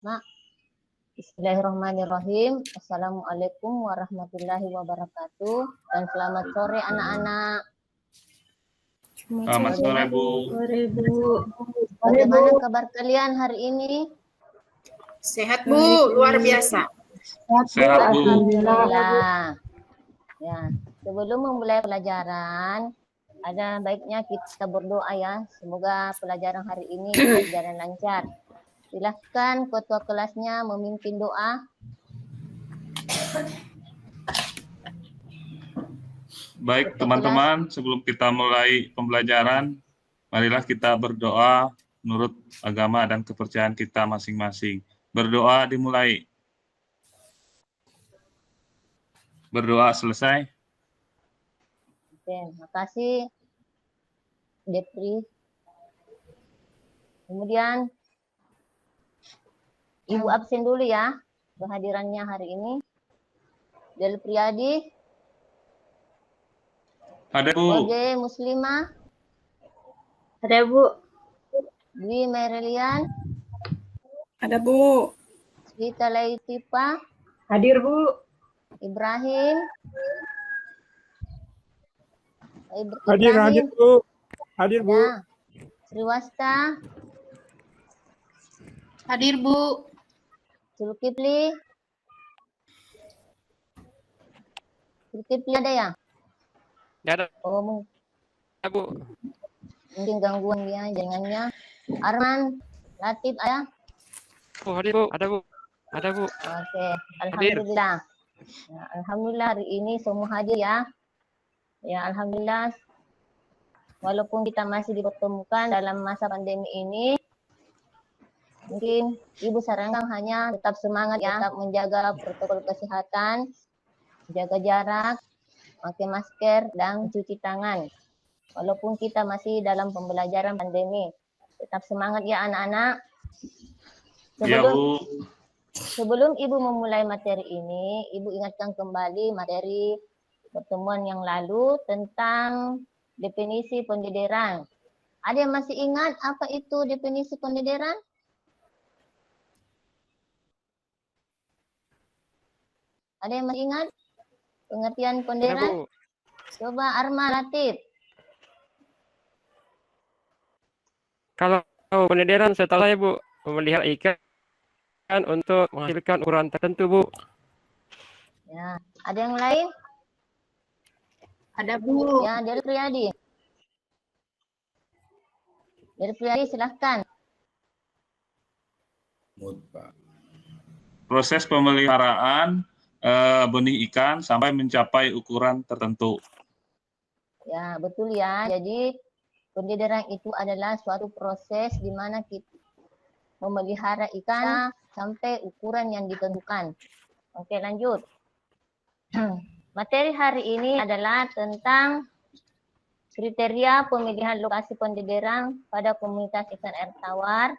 Mak, Bismillahirrahmanirrahim. Assalamualaikum warahmatullahi wabarakatuh. Dan selamat sore anak-anak. Selamat sore, Bu. Sore, Bu. Bagaimana kabar kalian hari ini? Sehat, Bu. Luar biasa. Sehat, Bu. Alhamdulillah. Ya, sebelum memulai pelajaran, ada baiknya kita berdoa ya. Semoga pelajaran hari ini berjalan lancar. Silahkan ketua kelasnya memimpin doa. Baik, teman-teman, sebelum kita mulai pembelajaran, marilah kita berdoa menurut agama dan kepercayaan kita masing-masing. Berdoa dimulai. Berdoa selesai. Oke, makasih Depri. Kemudian Ibu absen dulu ya kehadirannya hari ini. Del Priyadi. Ada, Bu. Ode Muslimah. Ada, Bu. Dwi Merelian. Ada, Bu. Rita Laitipa. Hadir, Bu. Ibrahim. Hadir, Bu. Hadir, Bu. Ya. Sriwasta. Hadir, Bu. Zulkifli. Zulkifli ada ya? Ada, Oh, Bu. mungkin gangguan ya jaringannya. Arman, Latif ada? Oh, hadir, Bu. Ada, Bu. Ada, Bu. Oke, alhamdulillah. Ya, alhamdulillah hari ini semua hadir ya. Ya, alhamdulillah. Walaupun kita masih dipertemukan dalam masa pandemi ini, mungkin Ibu sarankan hanya tetap semangat ya, tetap menjaga protokol kesehatan, jaga jarak, pakai masker, dan cuci tangan. Walaupun kita masih dalam pembelajaran pandemi, tetap semangat ya anak-anak. Ya, Bu. Sebelum Ibu memulai materi ini, Ibu ingatkan kembali materi pertemuan yang lalu tentang definisi pendidikan. Ada yang masih ingat apa itu definisi pendidikan? Ada yang masih ingat pengertian Ada, pendidikan? Bu. Coba Arma Latif. Kalau pendidikan setelah Bu memelihara ikan untuk menghasilkan ukuran tertentu, Bu. Ya, ada yang lain? Ada, Bu. Ya, Del Priyadi. Del Priyadi silahkan. Proses pemeliharaan benih ikan sampai mencapai ukuran tertentu. Ya, betul ya. Jadi pendidikan itu adalah suatu proses di mana kita memelihara ikan sampai ukuran yang ditentukan. Oke, lanjut. Materi hari ini adalah tentang kriteria pemilihan lokasi pendidikan pada komunitas ikan air tawar,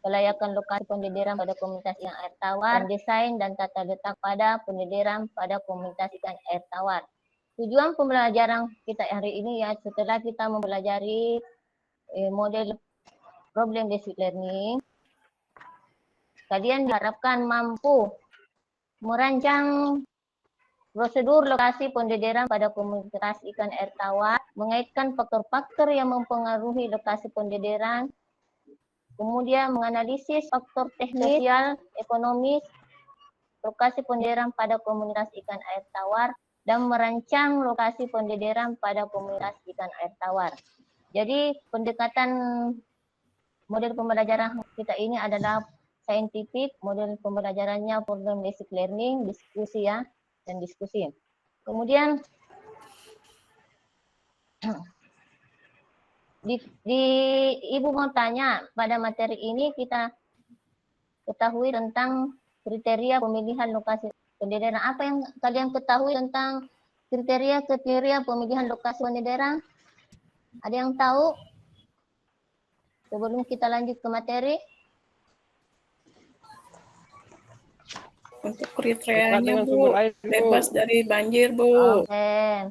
kelayakan lokasi pendidikan pada komunitas ikan air tawar, dan desain dan tata letak pada pendidikan pada komunitas ikan air tawar. Tujuan pembelajaran kita hari ini ya, setelah kita mempelajari model problem based learning, kalian diharapkan mampu merancang prosedur lokasi pendidikan pada komunitas ikan air tawar, mengaitkan faktor-faktor yang mempengaruhi lokasi pendidikan, kemudian menganalisis faktor teknis, sosial, ekonomis, lokasi pendidikan pada komunitas ikan air tawar, dan merancang lokasi pendidikan pada komunitas ikan air tawar. Jadi pendekatan model pembelajaran kita ini adalah saintifik, model pembelajarannya problem basic learning, diskusi ya, dan diskusi. Kemudian Ibu mau tanya, pada materi ini kita ketahui tentang kriteria pemilihan lokasi pendidikan. Apa yang kalian ketahui tentang kriteria pemilihan lokasi pendidikan? Ada yang tahu? Sebelum kita lanjut ke materi. Untuk kriterianya, Dengan Bu, sumber air, Bu. bebas dari banjir, Bu. Oke,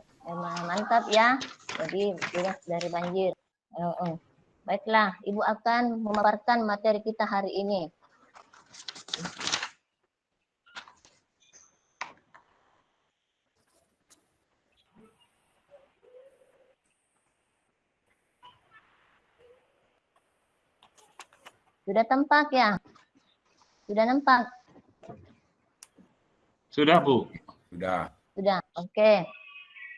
mantap ya. Jadi bebas dari banjir. Baiklah, Ibu akan memaparkan materi kita hari ini. Sudah tampak ya? Sudah nampak? Sudah, Bu. Sudah. Sudah, oke.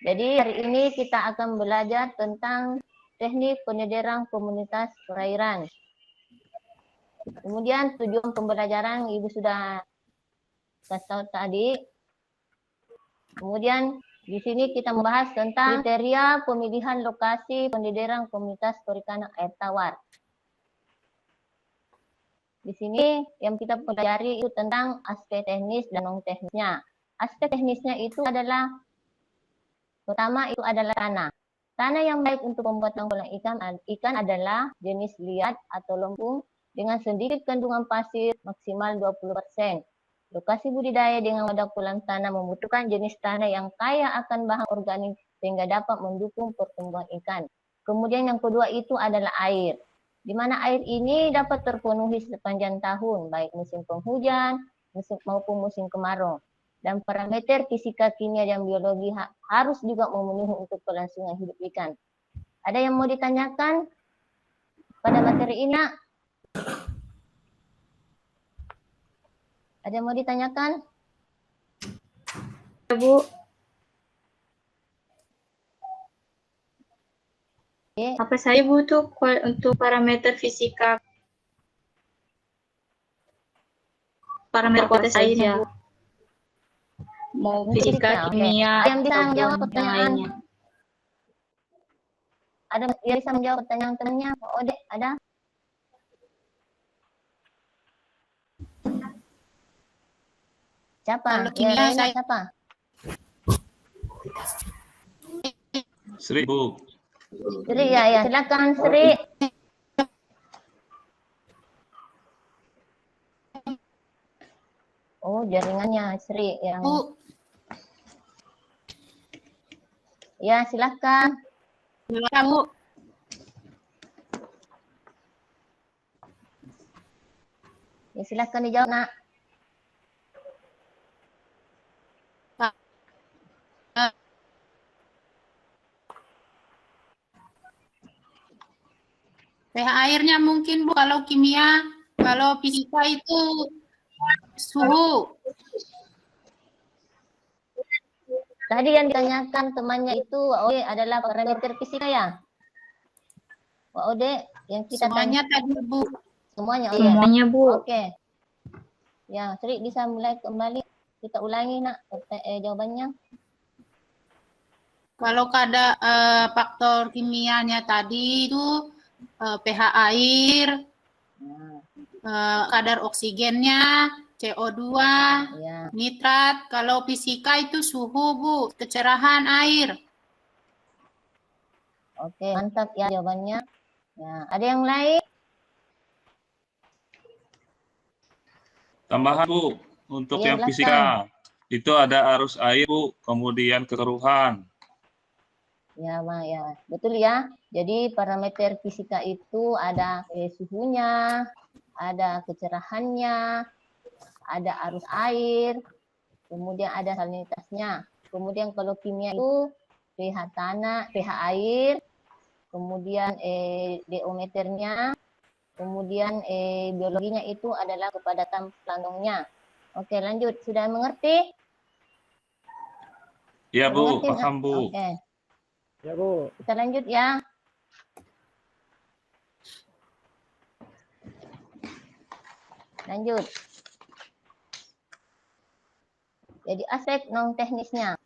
Jadi hari ini kita akan belajar tentang teknik penyederang komunitas perairan. Kemudian tujuan pembelajaran Ibu sudah kasih tahu tadi. Kemudian di sini kita membahas tentang kriteria pemilihan lokasi penyederang komunitas perikanan air tawar. Di sini yang kita pelajari itu tentang aspek teknis dan non teknisnya. Aspek teknisnya itu adalah pertama itu adalah tanah. Tanah yang baik untuk pembuatan kolam ikan adalah jenis liat atau lempung dengan sedikit kandungan pasir maksimal 20%. Lokasi budidaya dengan wadah kolam tanah membutuhkan jenis tanah yang kaya akan bahan organik sehingga dapat mendukung pertumbuhan ikan. Kemudian yang kedua itu adalah air. Di mana air ini dapat terpenuhi sepanjang tahun, baik musim penghujan maupun musim kemarau. Dan parameter fisika, kimia, dan biologi harus juga memenuhi untuk kelangsungan hidup ikan. Ada yang mau ditanyakan pada materi ini? Ada yang mau ditanyakan? Bu, apa saya butuh untuk parameter fisika? Parameter kualitas airnya, Bu. Mau fisika, kimia, Yang bisa menjawab ataupun yang pertanyaan? lainnya. Ada yang bisa menjawab pertanyaan temannya? Pak Ode, ada? Siapa? Kalau Ya, kimia Raina, saya- siapa? Sri, Bu. Sri, ya. Silakan Sri. Oh, jaringannya Sri yang. Bu, Ya, silakan. silakan Bu. Ya, silakan dijawab, Nak. pH airnya mungkin Bu, kalau kimia, kalau fisika itu suhu. Tadi yang ditanyakan temannya itu Wak Ode adalah parameter fisika ya? Wak Ode yang kita Semuanya tanya tadi Bu. semuanya. Oh, iya. Semuanya, Bu. Oke. Ya, Sri bisa mulai kembali. Kita ulangi, Nak, jawabannya. Kalau ada faktor kimianya tadi itu pH air, kadar oksigennya, CO2, Ya. nitrat. Kalau fisika itu suhu Bu, kecerahan air. Oke, mantap ya jawabannya. Ya, ada yang lain? Tambahan, Bu, untuk Iya, yang silakan. fisika. Itu ada arus air, Bu, kemudian kekeruhan. Ya, Ma, ya. Betul ya. Jadi parameter fisika itu ada suhunya, ada kecerahannya, ada arus air, kemudian ada salinitasnya. Kemudian kalau kimia itu pH tanah, pH air, kemudian diometernya, kemudian biologinya itu adalah kepadatan planktonnya. Oke, lanjut. Sudah mengerti? Ya, Sudah Bu, mengerti, Nak? paham, Bu. Oke, Ya, Bu. kita lanjut ya. Lanjut. Jadi aspek non teknisnya.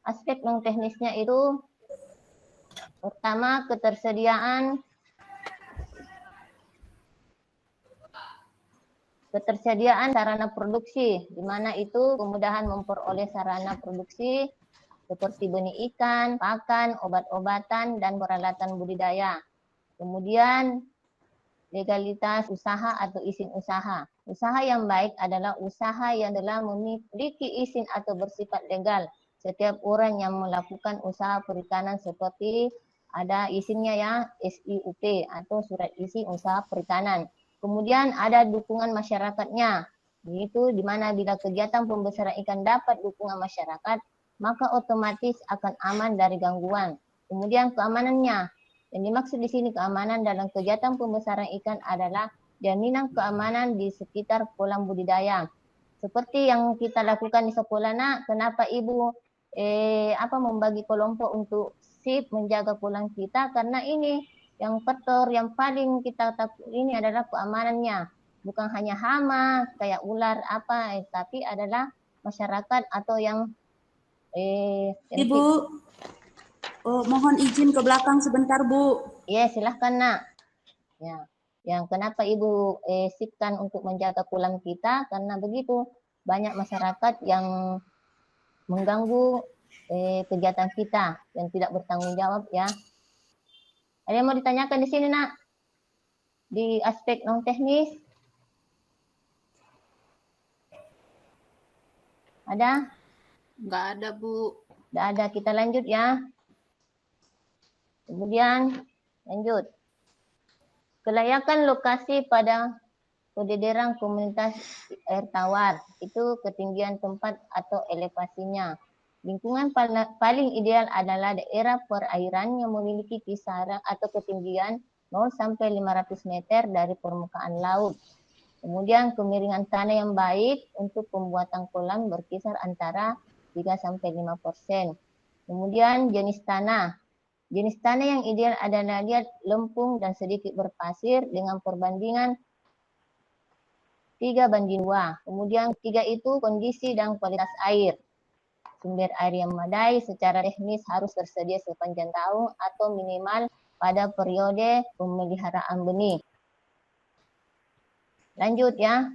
Aspek non teknisnya itu pertama ketersediaan sarana produksi, di mana itu kemudahan memperoleh sarana produksi seperti benih ikan, pakan, obat-obatan, dan peralatan budidaya. Kemudian legalitas usaha atau izin usaha. Usaha yang baik adalah usaha yang telah memiliki izin atau bersifat legal, setiap orang yang melakukan usaha perikanan seperti ada isinya ya SIUP atau surat isi usaha perikanan. Kemudian ada dukungan masyarakatnya, yaitu di mana bila kegiatan pembesaran ikan dapat dukungan masyarakat, maka otomatis akan aman dari gangguan. Kemudian keamanannya, yang dimaksud di sini keamanan dalam kegiatan pembesaran ikan adalah jaminan keamanan di sekitar kolam budidaya. Seperti yang kita lakukan di sekolah nak, kenapa ibu membagi kelompok untuk sip menjaga kolam kita, karena ini yang faktor yang paling kita takut ini adalah keamanannya, bukan hanya hama kayak ular apa, tapi adalah masyarakat atau yang Ibu, mohon izin ke belakang sebentar, Bu. Ya, silahkan nak. Ya, yang kenapa ibu sipkan untuk menjaga kolam kita, karena begitu banyak masyarakat yang mengganggu kegiatan kita yang tidak bertanggung jawab ya. Ada yang mau ditanyakan di sini nak? Di aspek non teknis? Ada? Nggak ada, Bu. Tidak ada, kita lanjut ya. Kemudian lanjut. Kelayakan lokasi pada pendederan komunitas air tawar, itu ketinggian tempat atau elevasinya. Lingkungan paling ideal adalah daerah perairan yang memiliki kisaran atau ketinggian 0 sampai 500 meter dari permukaan laut. Kemudian kemiringan tanah yang baik untuk pembuatan kolam berkisar antara 3 sampai 5%. Kemudian jenis tanah. Jenis tanah yang ideal adalah liat lempung dan sedikit berpasir dengan perbandingan 3:2. Kemudian 3 itu kondisi dan kualitas air. Sumber air yang memadai secara teknis harus tersedia sepanjang tahun atau minimal pada periode pemeliharaan benih. Lanjut ya.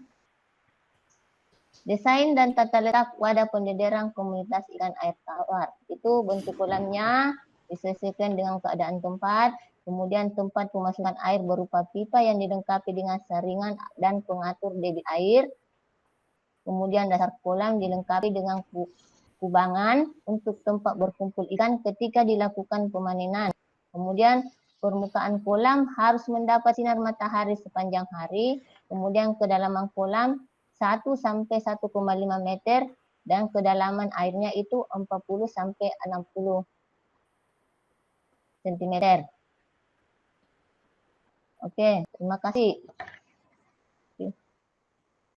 Desain dan tata letak wadah pendederan komunitas ikan air tawar. Itu bentuk kolamnya disesuaikan dengan keadaan tempat. Kemudian tempat pemasukan air berupa pipa yang dilengkapi dengan saringan dan pengatur debit air. Kemudian dasar kolam dilengkapi dengan kubangan untuk tempat berkumpul ikan ketika dilakukan pemanenan. Kemudian permukaan kolam harus mendapat sinar matahari sepanjang hari. Kemudian kedalaman kolam 1 sampai 1,5 meter dan kedalaman airnya itu 40 sampai 60 cm. Oke, terima kasih.